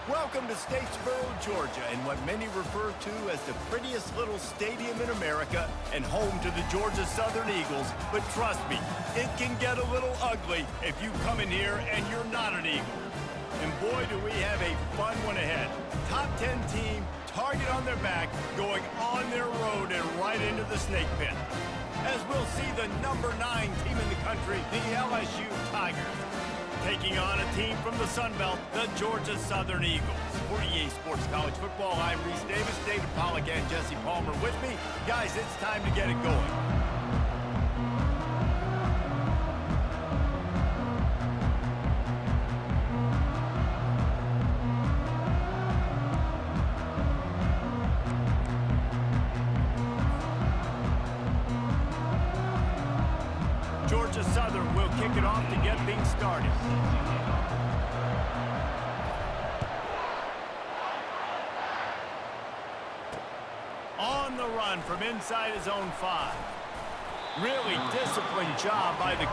Welcome to Statesboro, Georgia, and what many refer to as the prettiest little stadium in America and home to the Georgia Southern Eagles. But trust me, it can get a little ugly if you come in here and you're not an Eagle. And boy, do we have a fun one ahead. Top 10 team, target on their back, going on their road and right into the snake pit. As we'll see the number 9 team in the country, the LSU Tigers, taking on a team from the Sun Belt, the Georgia Southern Eagles. For EA Sports College Football, I'm Reese Davis, David Pollack, and Jesse Palmer with me. Guys, it's time to get it going. Georgia Southern will kick it off to get things started. On the run from inside his own 5. Really disciplined job by the...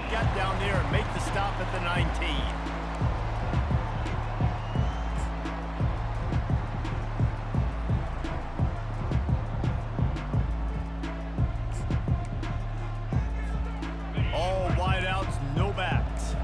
Get down there and make the stop at the 19. All wideouts, no backs.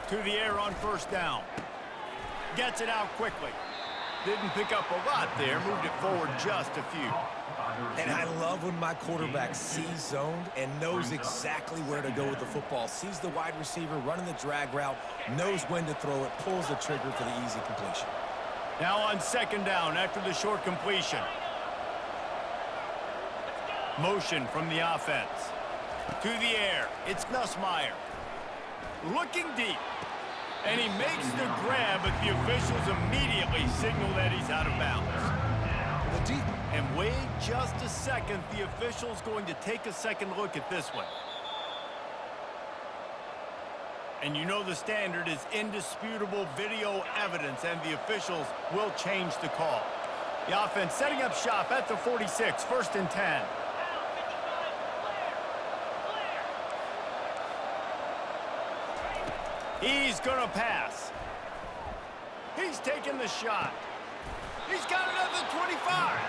To the air on first down. Gets it out quickly. Didn't pick up a lot there, moved it forward just a few. And I love when my quarterback sees zoned and knows exactly where to go with the football. Sees the wide receiver running the drag route, knows when to throw it, pulls the trigger for the easy completion. Now on second down after the short completion. Motion from the offense. To the air, it's Nussmeier. Looking deep. And he makes the grab, but the officials immediately signal that he's out of bounds. And wait just a second, the official's going to take a second look at this one. And you know the standard is indisputable video evidence, and the officials will change the call. The offense setting up shop at the 46, 1st and 10. He's gonna pass. He's taking the shot. He's got another 25.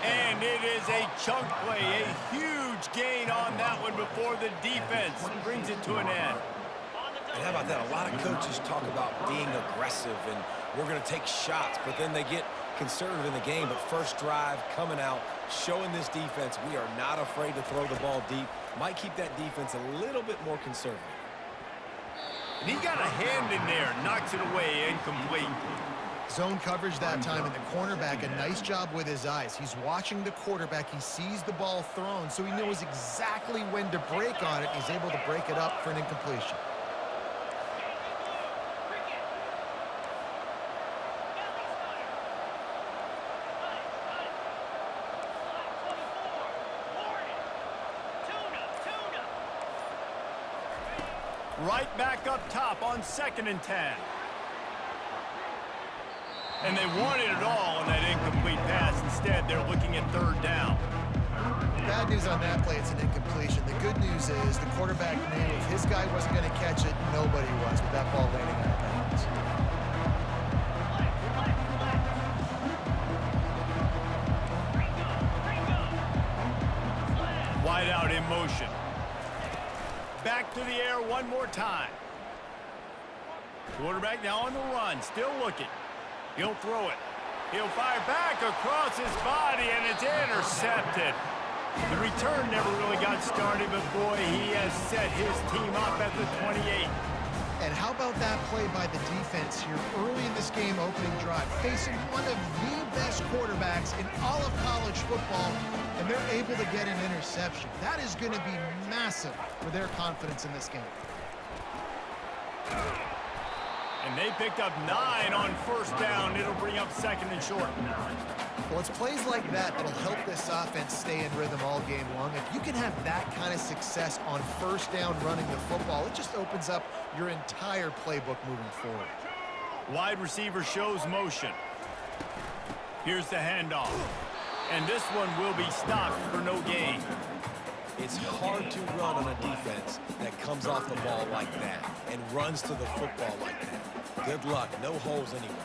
And it is a chunk play, a huge gain on that one before the defense brings it to an end. And how about that? A lot of coaches talk about being aggressive and we're going to take shots, but then they get conservative in the game. But first drive, coming out, showing this defense we are not afraid to throw the ball deep. Might keep that defense a little bit more conservative. And he got a hand in there, knocks it away, incomplete. Zone coverage that time, and the cornerback, a nice job with his eyes. He's watching the quarterback. He sees the ball thrown, so he knows exactly when to break on it. He's able to break it up for an incompletion. Right back up top on 2nd and 10. And they wanted it all on that incomplete pass. Instead, they're looking at 3rd down. Bad news on that play, it's an incompletion. The good news is the quarterback knew if his guy wasn't going to catch it, nobody was with that ball landing out of bounds. Wide out in motion. Back to the air one more time. Quarterback now on the run, still looking. He'll throw it. He'll fire back across his body, and it's intercepted. The return never really got started, but boy, he has set his team up at the 28. And how about that play by the defense here early in this game opening drive, facing one of the best quarterbacks in all of college football, and they're able to get an interception. That is going to be massive for their confidence in this game. And they picked up 9 on 1st down. It'll bring up 2nd and short. Well, it's plays like that that'll help this offense stay in rhythm all game long. If you can have that kind of success on 1st down running the football, it just opens up your entire playbook moving forward. Wide receiver shows motion. Here's the handoff. And this one will be stopped for no gain. It's hard to run on a defense that comes off the ball like that and runs to the football like that. Good luck. No holes anywhere.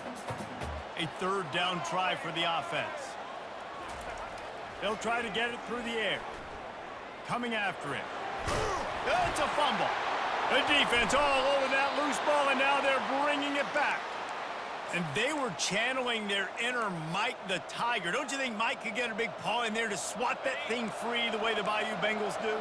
A 3rd down try for the offense. They'll try to get it through the air. Coming after it. It's a fumble. The defense all over that loose ball, and now they're bringing it back. And they were channeling their inner Mike the Tiger. Don't you think Mike could get a big paw in there to swat that thing free the way the Bayou Bengals do?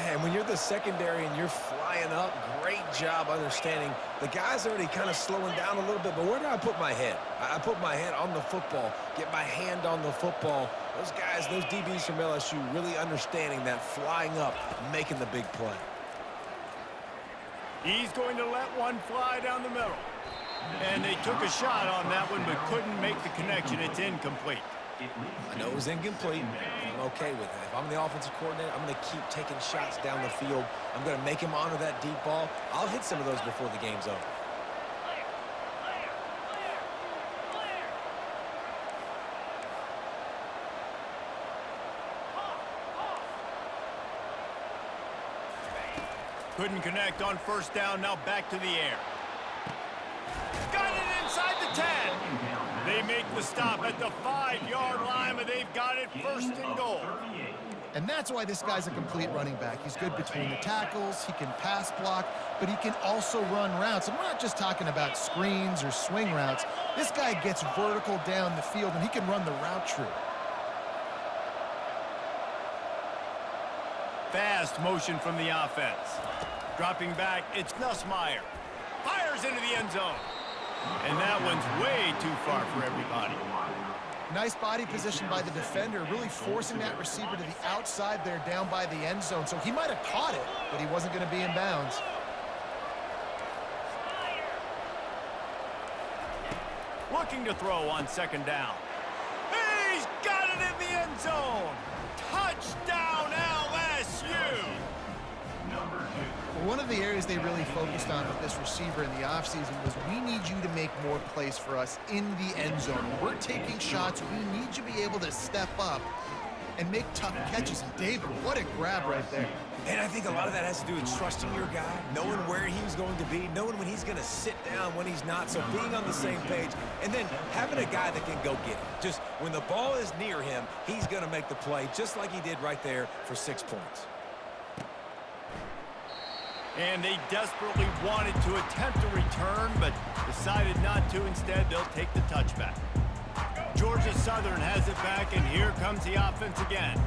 And when you're the secondary and you're flying up, great job understanding. The guy's already kind of slowing down a little bit, but where do I put my head? I put my head on the football, get my hand on the football. Those guys, those DBs from LSU really understanding that flying up, making the big play. He's going to let one fly down the middle. And they took a shot on that one, but couldn't make the connection. It's incomplete. I know it was incomplete. I'm okay with it. If I'm the offensive coordinator, I'm going to keep taking shots down the field. I'm going to make him honor that deep ball. I'll hit some of those before the game's over. Couldn't connect on 1st down. Now back to the air. Got it inside the 10. They make the stop at the 5-yard line, but they've got it 1st and goal. And that's why this guy's a complete running back. He's good between the tackles, he can pass block, but he can also run routes. And we're not just talking about screens or swing routes. This guy gets vertical down the field, and he can run the route true. Fast motion from the offense. Dropping back, it's Nussmeier. Fires into the end zone. And that one's way too far for everybody. Nice body position by the defender, really forcing that receiver to the outside there down by the end zone. So he might have caught it, but he wasn't going to be in bounds. Looking to throw on 2nd down. He's got it in the end zone. Touchdown, LSU. One of the areas they really focused on with this receiver in the offseason was we need you to make more plays for us in the end zone. When we're taking shots, we need you to be able to step up and make tough catches. And David, what a grab right there. And I think a lot of that has to do with trusting your guy, knowing where he was going to be, knowing when he's going to sit down, when he's not. So being on the same page, and then having a guy that can go get it. Just when the ball is near him, he's going to make the play, just like he did right there for 6 points. And they desperately wanted to attempt a return, but decided not to. Instead, they'll take the touchback. Georgia Southern has it back, and here comes the offense again.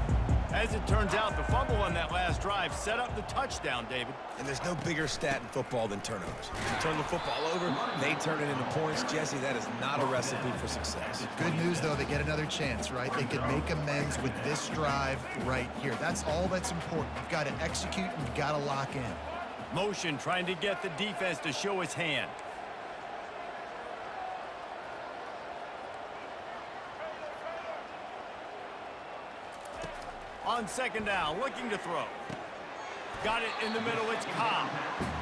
As it turns out, the fumble on that last drive set up the touchdown, David. And there's no bigger stat in football than turnovers. You turn the football over, they turn it into points. Jesse, that is not a recipe for success. Good news, though, they get another chance, right? They can make amends with this drive right here. That's all that's important. You've got to execute, and you've got to lock in. Motion trying to get the defense to show his hand. On 2nd down, looking to throw. Got it in the middle, it's Cobb.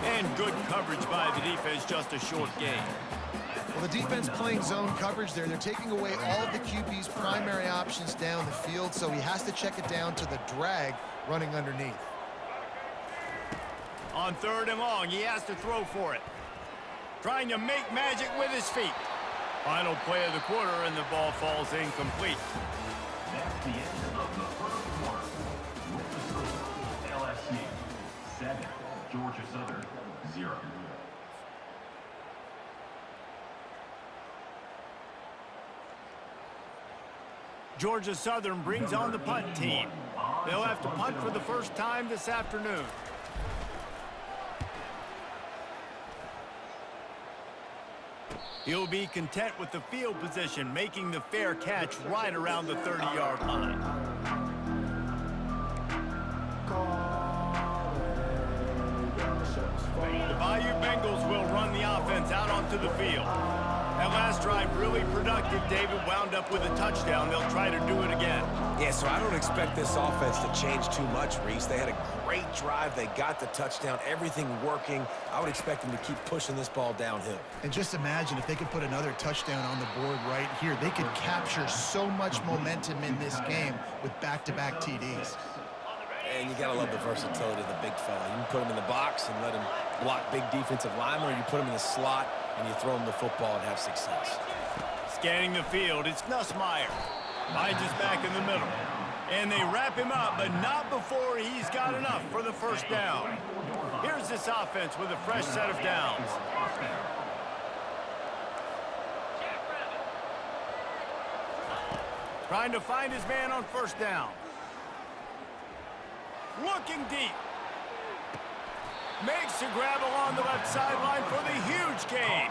And good coverage by the defense, just a short gain. Well, the defense playing zone coverage there. They're taking away all of the QB's primary options down the field, so he has to check it down to the drag running underneath. On 3rd and long, he has to throw for it. Trying to make magic with his feet. Final play of the quarter, and the ball falls incomplete. That's the end of the first quarter. With the score, LSU 7, Georgia Southern 0. Georgia Southern brings on the punt team. They'll have to punt for the first time this afternoon. He'll be content with the field position, making the fair catch right around the 30-yard line. The Bayou Bengals will run the offense out onto the field. That last drive really productive. David wound up with a touchdown. They'll try to do it again. Yeah, so I don't expect this offense to change too much, Reese. They had a great drive. They got the touchdown, everything working. I would expect them to keep pushing this ball downhill. And just imagine if they could put another touchdown on the board right here. They could capture so much momentum in this game with back-to-back TDs. And you got to love the versatility of the big fella. You can put him in the box and let him block big defensive linemen, or you put him in the slot and you throw him the football and have success. Scanning the field, it's Nussmeier. Finds his back in the middle. And they wrap him up, but not before he's got enough for the first down. Here's this offense with a fresh set of downs. Trying to find his man on first down. Looking deep. Makes a grab along the left sideline for the huge gain.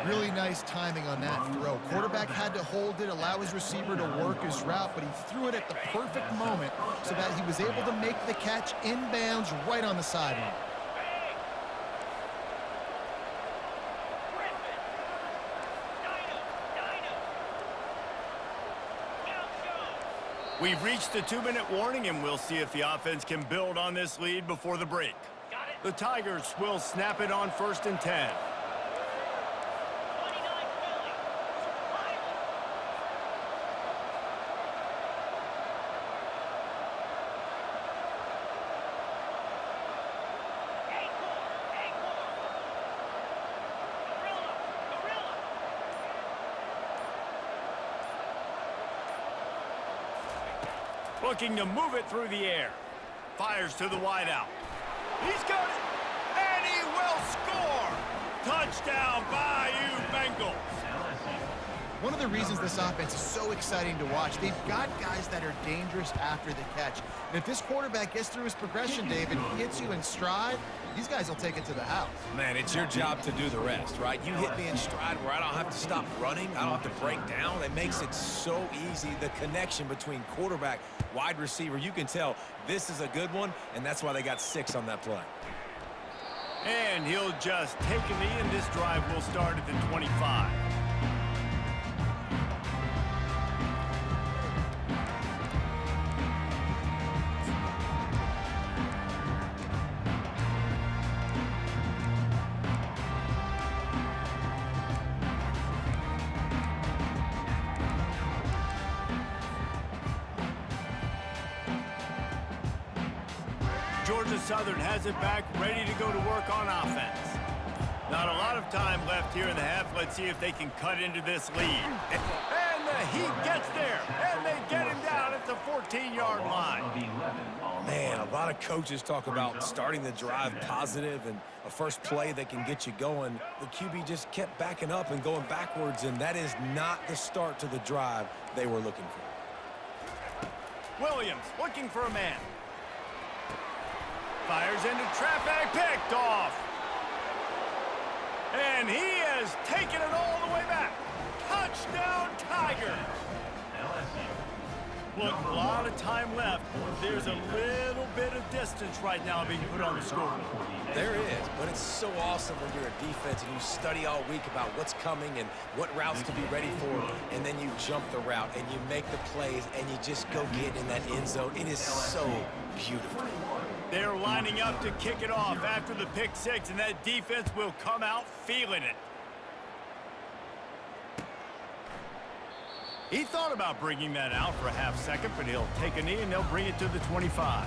Really nice timing on that throw. Quarterback had to hold it, allow his receiver to work his route, but he threw it at the perfect moment so that he was able to make the catch inbounds right on the sideline. We've reached the 2-minute warning, and we'll see if the offense can build on this lead before the break. The Tigers will snap it on 1st and 10. Looking to move it through the air. Fires to the wideout. He's got it, and he will score! Touchdown, Bayou Bengals! One of the reasons this offense is so exciting to watch, they've got guys that are dangerous after the catch. And if this quarterback gets through his progression, David, he hits you in stride, these guys will take it to the house. Man, it's your job to do the rest, right? You hit me in stride where I don't have to stop running. I don't have to break down. It makes it so easy. The connection between quarterback, wide receiver, you can tell this is a good one, and that's why they got 6 on that play. And he'll just take a knee, and this drive will start at the 25. Georgia Southern has it back, ready to go to work on offense. Not a lot of time left here in the half. Let's see if they can cut into this lead. And the Heat gets there, and they get him down at the 14-yard line. Man, a lot of coaches talk about starting the drive positive and a first play that can get you going. The QB just kept backing up and going backwards, and that is not the start to the drive they were looking for. Williams looking for a man. Fires into traffic, picked off. And he has taken it all the way back. Touchdown, Tigers. Look, a lot of time left. There's a little bit of distance right now being put on the scoreboard. There is, but it's so awesome when you're a defense and you study all week about what's coming and what routes to be ready for, and then you jump the route and you make the plays and you just go get in that end zone. It is so beautiful. They're lining up to kick it off after the pick six, and that defense will come out feeling it. He thought about bringing that out for a half second, but he'll take a knee and they'll bring it to the 25.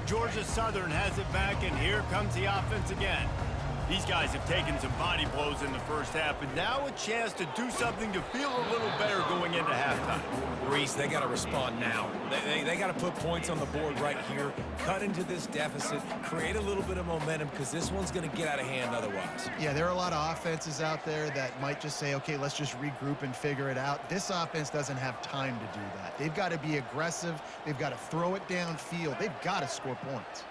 Georgia Southern has it back, and here comes the offense again. These guys have taken some body blows in the first half, but now a chance to do something to feel a little better going into halftime. Reese, they got to respond now. They got to put points on the board right here, cut into this deficit, create a little bit of momentum, because this one's going to get out of hand otherwise. Yeah, there are a lot of offenses out there that might just say, okay, let's just regroup and figure it out. This offense doesn't have time to do that. They've got to be aggressive. They've got to throw it downfield. They've got to score points.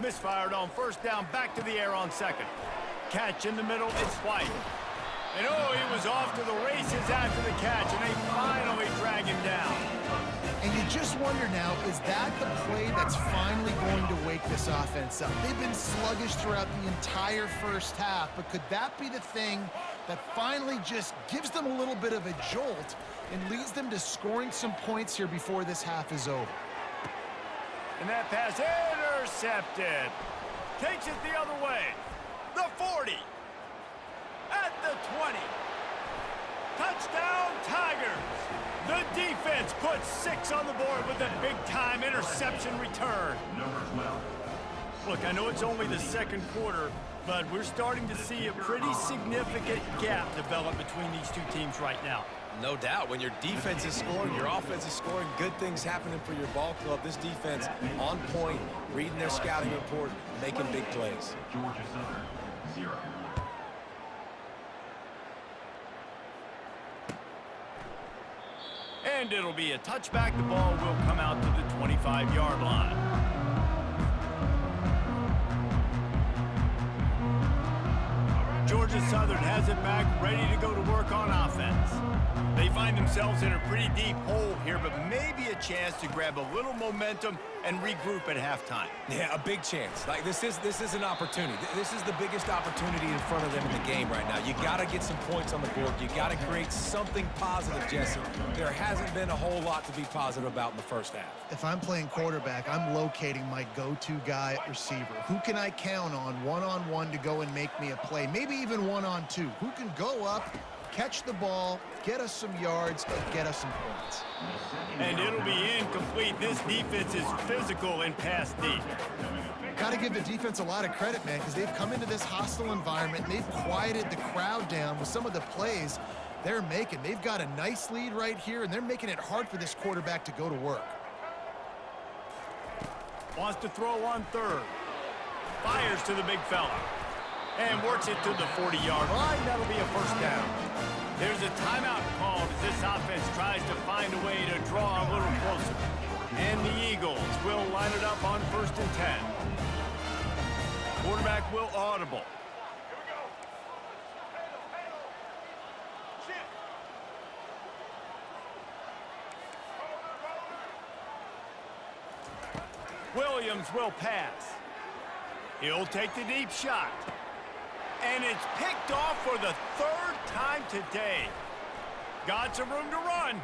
Misfired on first down, back to the air on second. Catch in the middle, it's White. And oh, he was off to the races after the catch, and they finally drag him down. And you just wonder now, is that the play that's finally going to wake this offense up? They've been sluggish throughout the entire first half, but could that be the thing that finally just gives them a little bit of a jolt and leads them to scoring some points here before this half is over? And that pass intercepted. Takes it the other way. The 40. At the 20. Touchdown, Tigers. The defense puts 6 on the board with a big-time interception return. Look, I know it's only the second quarter, but we're starting to see a pretty significant gap develop between these two teams right now. No doubt. When your defense is scoring, your offense is scoring, good things happening for your ball club. This defense on point, reading their scouting report, making big plays. Georgia Southern, 0. And it'll be a touchback. The ball will come out to the 25-yard line. Georgia Southern has it back, ready to go to work on offense. They find themselves in a pretty deep hole here, but maybe a chance to grab a little momentum and regroup at halftime. Yeah, a big chance. Like this is an opportunity. This is the biggest opportunity in front of them in the game right now. You got to get some points on the board. You got to create something positive, Jesse. There hasn't been a whole lot to be positive about in the first half. If I'm playing quarterback, I'm locating my go-to guy at receiver. Who can I count on one-on-one to go and make me a play? Maybe even one-on-two. Who can go up, catch the ball, get us some yards, and get us some points. And it'll be incomplete. This defense is physical and pass deep. Got to give the defense a lot of credit, man, because they've come into this hostile environment, and they've quieted the crowd down with some of the plays they're making. They've got a nice lead right here, and they're making it hard for this quarterback to go to work. Wants to throw on third. Fires to the big fella. And works it to the 40-yard line. That'll be a first down. There's a timeout called as this offense tries to find a way to draw a little closer. And the Eagles will line it up on 1st and 10. Quarterback will audible. Williams will pass. He'll take the deep shot. And it's picked off for the 3rd time today. Got some room to run.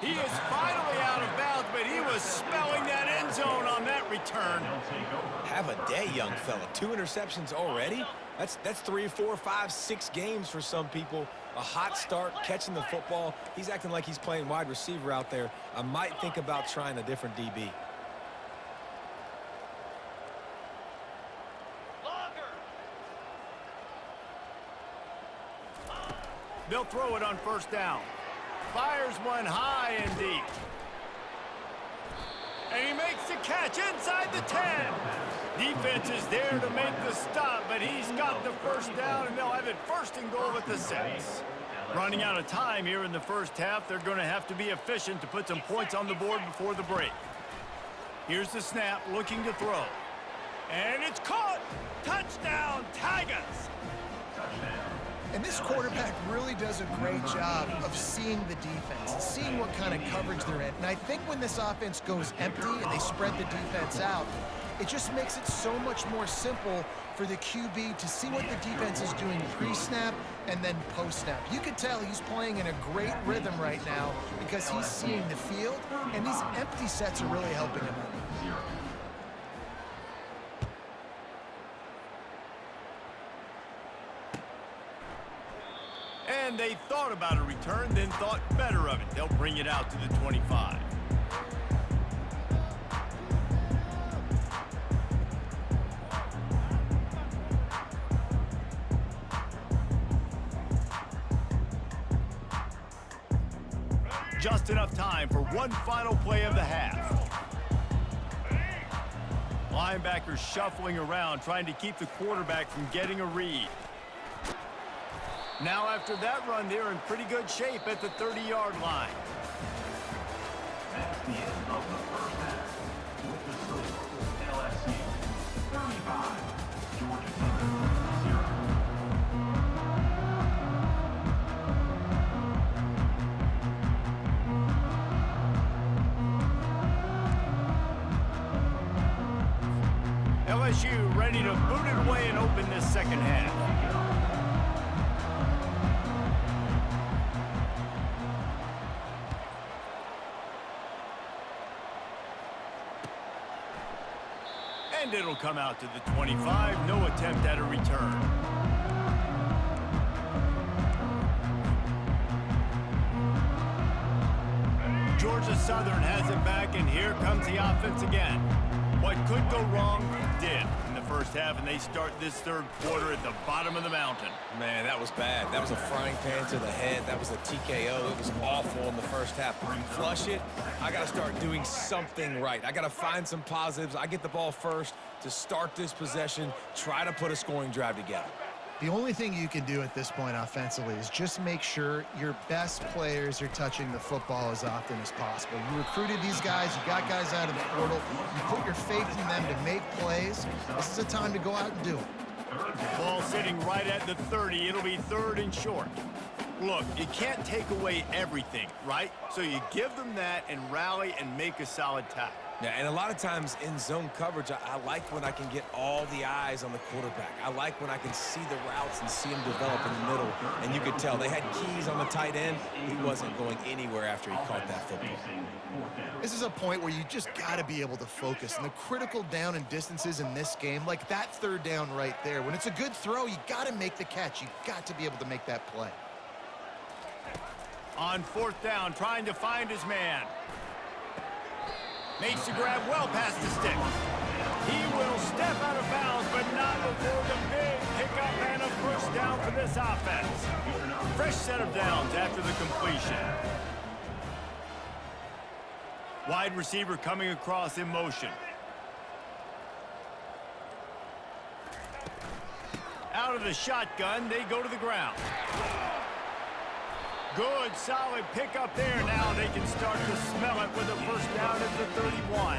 He is finally out of bounds, but he was spelling that end zone on that return. Have a day, young fella. 2 interceptions already? That's 3, 4, 5, 6 games for some people. A hot start, catching the football. He's acting like he's playing wide receiver out there. I might think about trying a different DB. They'll throw it on 1st down. Fires one high and deep. And he makes the catch inside the 10. Defense is there to make the stop, but he's got the 1st down, and they'll have it 1st and goal at the 6. Running out of time here in the first half, they're going to have to be efficient to put some points on the board before the break. Here's the snap, looking to throw. And it's caught! Touchdown, Tigers! And this quarterback really does a great job of seeing the defense and seeing what kind of coverage they're in. And I think when this offense goes empty and they spread the defense out, It just makes it so much more simple for the QB to see what the defense is doing pre-snap and then post-snap. You could tell he's playing in a great rhythm right now because he's seeing the field, and these empty sets are really helping him out. And they thought about a return, then thought better of it. They'll bring it out to the 25. Just enough time for one final play of the half. Linebackers shuffling around, trying to keep the quarterback from getting a read. Now after that run, they're in pretty good shape at the 30-yard line. That's the end of the first half. With the score, LSU 35, Georgia Southern 0. LSU ready to boot it away and open this second half. And it'll come out to the 25. No attempt at a return. Georgia Southern has it back, and here comes the offense again. What could go wrong did in the first half, and they start this third quarter at the bottom of the mountain. Man, that was bad. That was a frying pan to the head. That was a TKO. It was awful in the first half. Flush it. I got to start doing something right. I got to find some positives. I get the ball first to start this possession, try to put a scoring drive together. The only thing you can do at this point offensively is just make sure your best players are touching the football as often as possible. You recruited these guys, you got guys out of the portal, you put your faith in them to make plays. This is a time to go out and do it. Ball sitting right at the 30. It'll be third and short. Look, you can't take away everything, right? So you give them that and rally and make a solid tackle. Yeah, and a lot of times in zone coverage, I like when I can get all the eyes on the quarterback. I like when I can see the routes and see him develop in the middle. And you could tell they had keys on the tight end. He wasn't going anywhere after he caught that football. This is a point where you just got to be able to focus. And the critical down and distances in this game, like that third down right there, when it's a good throw, you got to make the catch. You got to be able to make that play. On fourth down, trying to find his man. Makes the grab well past the sticks. He will step out of bounds, but not before the big pickup and a first down for this offense. Fresh set of downs after the completion. Wide receiver coming across in motion. Out of the shotgun, they go to the ground. Good, solid pickup there. Now they can start to smell it with a first down at the 31.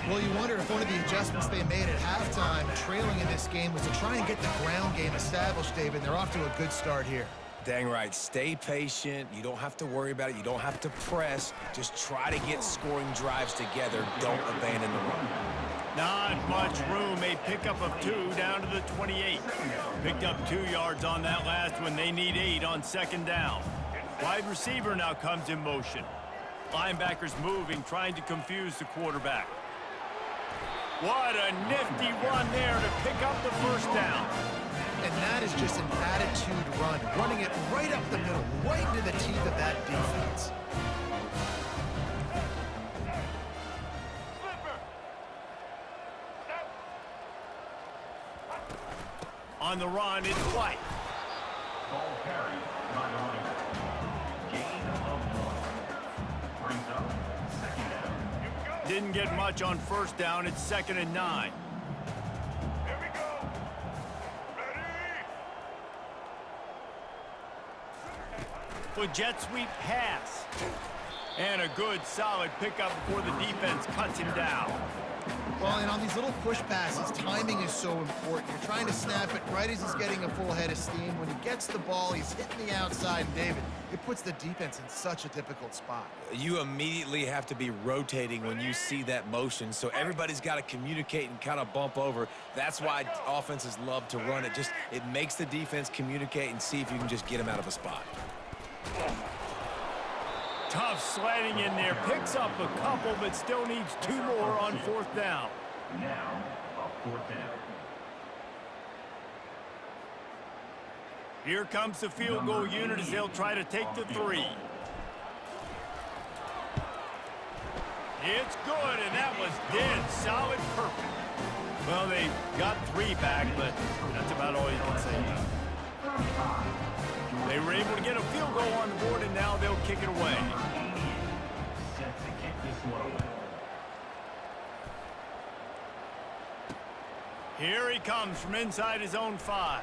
Well, you wonder if one of the adjustments they made at halftime, trailing in this game, was to try and get the ground game established, David. They're off to a good start here. Dang right. Stay patient. You don't have to worry about it. You don't have to press. Just try to get scoring drives together. Don't abandon the run. Not much room. A pickup of 2 down to the 28. Picked up 2 yards on that last one. They need 8 on second down. Wide receiver now comes in motion. Linebackers moving, trying to confuse the quarterback. What a nifty run there to pick up the first down. And that is just an attitude run, running it right up the middle, right into the teeth of that defense. On the run, it's White. Ball carried by the running back. Gain of 1. Brings up second down. Didn't get much on first down. It's 2nd and 9. Here we go. Ready? With jet sweep pass. And a good, solid pickup before the defense cuts him down. Well, and on these little push passes, timing is so important. You're trying to snap it right as he's getting a full head of steam. When he gets the ball, he's hitting the outside. And David, it puts the defense in such a difficult spot. You immediately have to be rotating when you see that motion, so everybody's got to communicate and kind of bump over. That's why offenses love to run it. It makes the defense communicate and see if you can just get him out of a spot. Tough sledding in there. Picks up a couple, but still needs 2 more on 4th down. Now, a 4th down. Here comes the field goal unit as they'll try to take the 3. It's good, and that was dead solid perfect. Well, they got 3 back, but that's about all you can say about it. They were able to get a field goal on the board, and now they'll kick it away. Set to kick this one away. Here he comes from inside his own 5.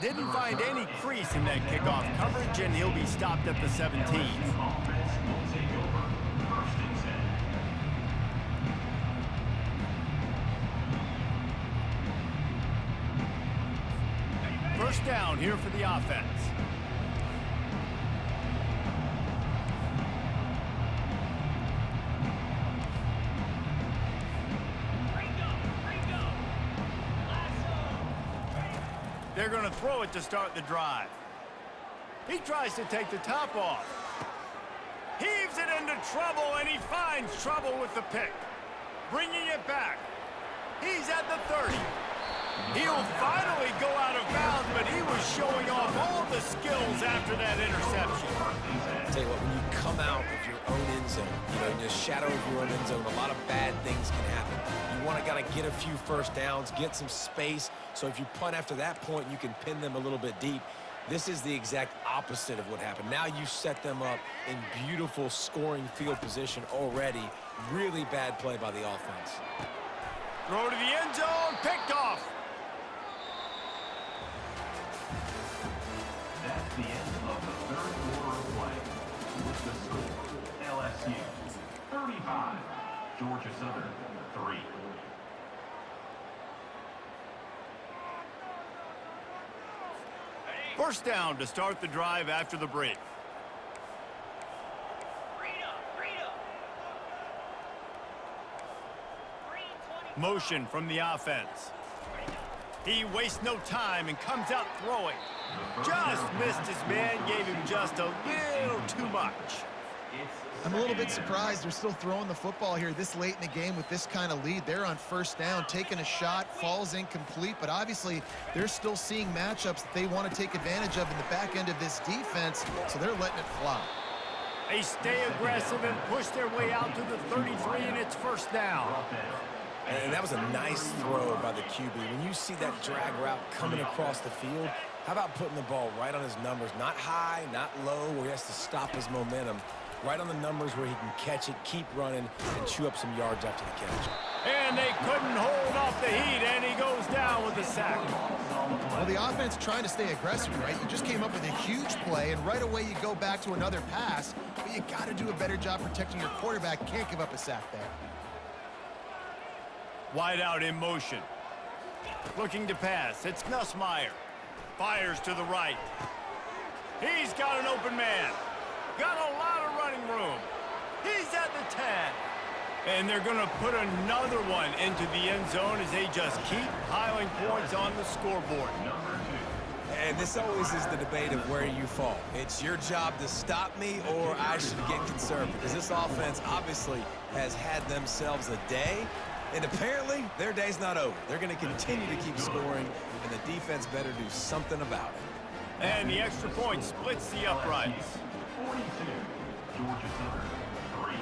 Didn't find any crease in that kickoff coverage, and he'll be stopped at the 17. Offense will take over 1st and 10. First down here for the offense. They're going to throw it to start the drive. He tries to take the top off. Heaves it into trouble, and he finds trouble with the pick. Bringing it back. He's at the 30. He'll finally go out of bounds, but he was showing off all the skills after that interception. I'll tell you what, when you come out of your own end zone, in the shadow of your own end zone, a lot of bad things can happen. You want to get a few first downs, get some space, so if you punt after that point, you can pin them a little bit deep. This is the exact opposite of what happened. Now you set them up in beautiful scoring field position already. Really bad play by the offense. Throw to the end zone, picked off. That's the end of the 3rd quarter of play. With the score, LSU 35, Georgia Southern 3. First down to start the drive after the break. Motion from the offense. He wastes no time and comes out throwing. Just missed his man, gave him just a little too much. I'm a little bit surprised they're still throwing the football here this late in the game with this kind of lead. They're on first down, taking a shot, falls incomplete, but obviously they're still seeing matchups that they want to take advantage of in the back end of this defense, so they're letting it fly. They stay aggressive and push their way out to the 33, and it's first down. And that was a nice throw by the QB. When you see that drag route coming across the field, how about putting the ball right on his numbers? Not high, not low, where he has to stop his momentum. Right on the numbers where he can catch it, keep running, and chew up some yards after the catch. And they couldn't hold off the heat, and he goes down with a sack. Well, the offense trying to stay aggressive, right? You just came up with a huge play, and right away you go back to another pass, but you got to do a better job protecting your quarterback. Can't give up a sack there. Wide out in motion. Looking to pass. It's Nussmeier. Fires to the right. He's got an open man. Got a lot of running room. He's at the 10. And they're going to put another one into the end zone as they just keep piling points on the scoreboard. And this always is the debate of where you fall. It's your job to stop me, or I should get conservative, because this offense obviously has had themselves a day, and apparently their day's not over. They're going to continue to keep scoring, and the defense better do something about it. And the extra point splits the uprights. 42, Georgia Southern 3.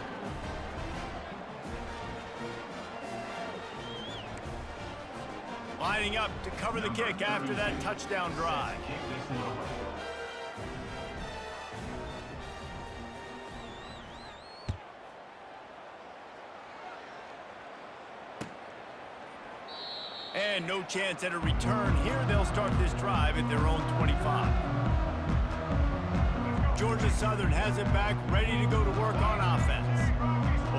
Lining up to cover the kick after that touchdown drive. Kick this one away. And no chance at a return here. They'll start this drive at their own 25. Georgia Southern has it back, ready to go to work on offense.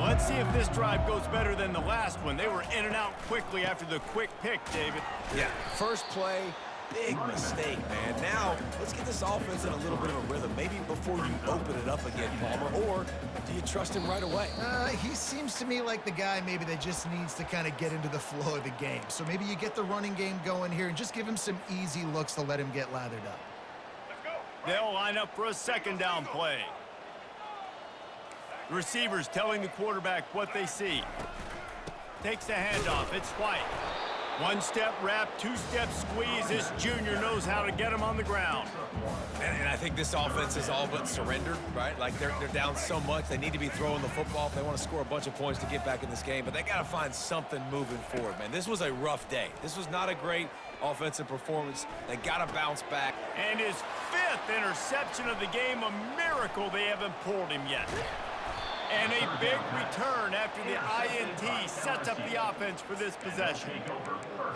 Let's see if this drive goes better than the last one. They were in and out quickly after the quick pick, David. Yeah, first play, big mistake, man. Now, let's get this offense in a little bit of a rhythm. Maybe before you open it up again, Palmer, or do you trust him right away? He seems to me like the guy maybe that just needs to kind of get into the flow of the game. So maybe you get the running game going here and just give him some easy looks to let him get lathered up. They'll line up for a second down play. The receiver's telling the quarterback what they see. Takes the handoff. It's White. One-step wrap, two-step squeeze. This junior knows how to get him on the ground. And I think this offense is all but surrendered, right? Like they're down so much, they need to be throwing the football if they want to score a bunch of points to get back in this game. But they got to find something moving forward, man. This was a rough day. This was not a great offensive performance. They got to bounce back. And his 5th interception of the game, a miracle they haven't pulled him yet. And a big return after the INT sets up the offense for this possession.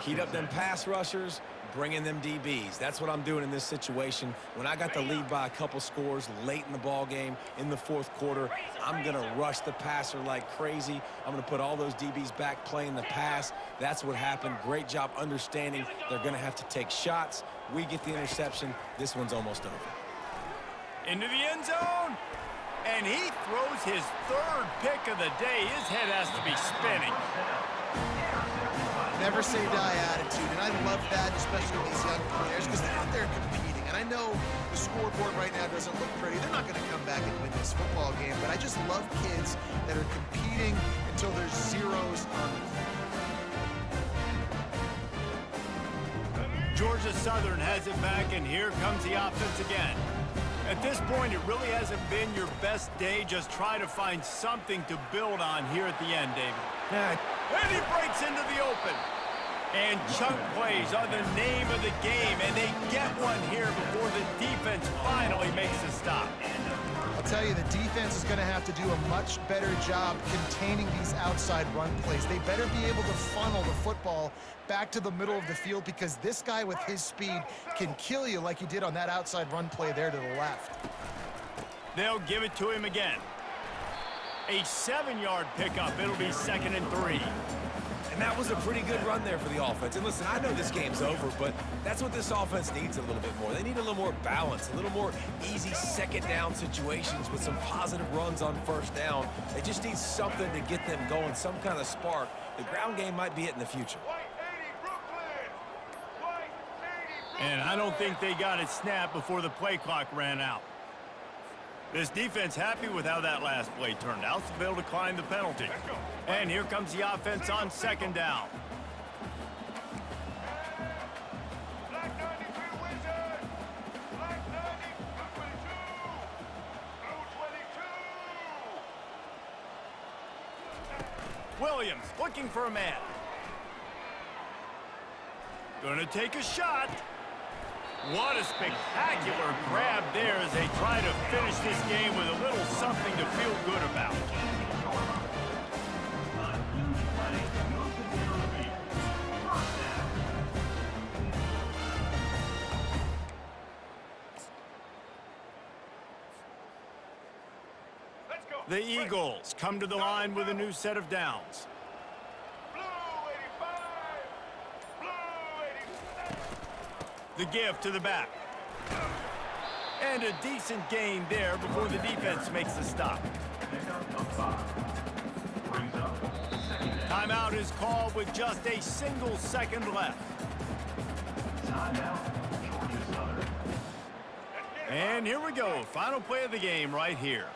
Heat up them pass rushers, bring in them DBs. That's what I'm doing in this situation. When I got the lead by a couple scores late in the ball game in the 4th quarter, I'm going to rush the passer like crazy. I'm going to put all those DBs back playing the pass. That's what happened. Great job understanding they're going to have to take shots. We get the interception. This one's almost over. Into the end zone. And he throws his 3rd pick of the day. His head has to be spinning. Never say die attitude, and I love that, especially with these young players, because they're out there competing. And I know the scoreboard right now doesn't look pretty. They're not going to come back and win this football game, but I just love kids that are competing until there's zeros on the field. Georgia Southern has it back, and here comes the offense again. At this point, it really hasn't been your best day. Just try to find something to build on here at the end, David. And he breaks into the open. And chunk plays are the name of the game, and they get one here before the defense finally makes a stop. I'll tell you, the defense is going to have to do a much better job containing these outside run plays. They better be able to funnel the football back to the middle of the field, because this guy with his speed can kill you like he did on that outside run play there to the left. They'll give it to him again. A 7-yard pickup. It'll be 2nd and 3. And that was a pretty good run there for the offense. And listen, I know this game's over, but that's what this offense needs a little bit more. They need a little more balance, a little more easy 2nd down situations with some positive runs on 1st down. They just need something to get them going, some kind of spark. The ground game might be it in the future. And I don't think they got it snapped before the play clock ran out. This defense happy with how that last play turned out, so they'll decline the penalty. And here comes the offense on 2nd down. Williams looking for a man. Gonna take a shot. What a spectacular grab there as they try to finish this game with a little something to feel good about. The Eagles come to the line with a new set of downs. The give to the back. And a decent gain there before the defense makes the stop. Timeout is called with just a single second left. And here we go. Final play of the game right here.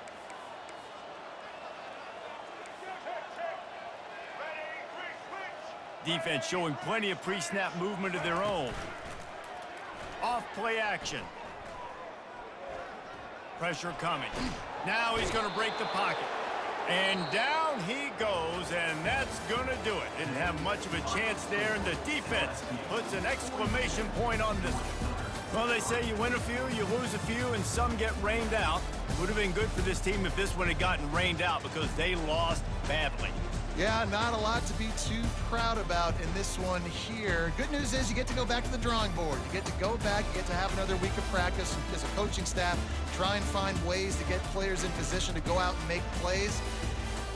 Defense showing plenty of pre-snap movement of their own. Off play action. Pressure coming. Now he's going to break the pocket. And down he goes, and that's going to do it. Didn't have much of a chance there, and the defense puts an exclamation point on this one. Well, they say you win a few, you lose a few, and some get rained out. Would have been good for this team if this one had gotten rained out, because they lost badly. Yeah, not a lot to be too proud about in this one here. Good news is you get to go back to the drawing board. You get to go back, you get to have another week of practice as a coaching staff, try and find ways to get players in position to go out and make plays.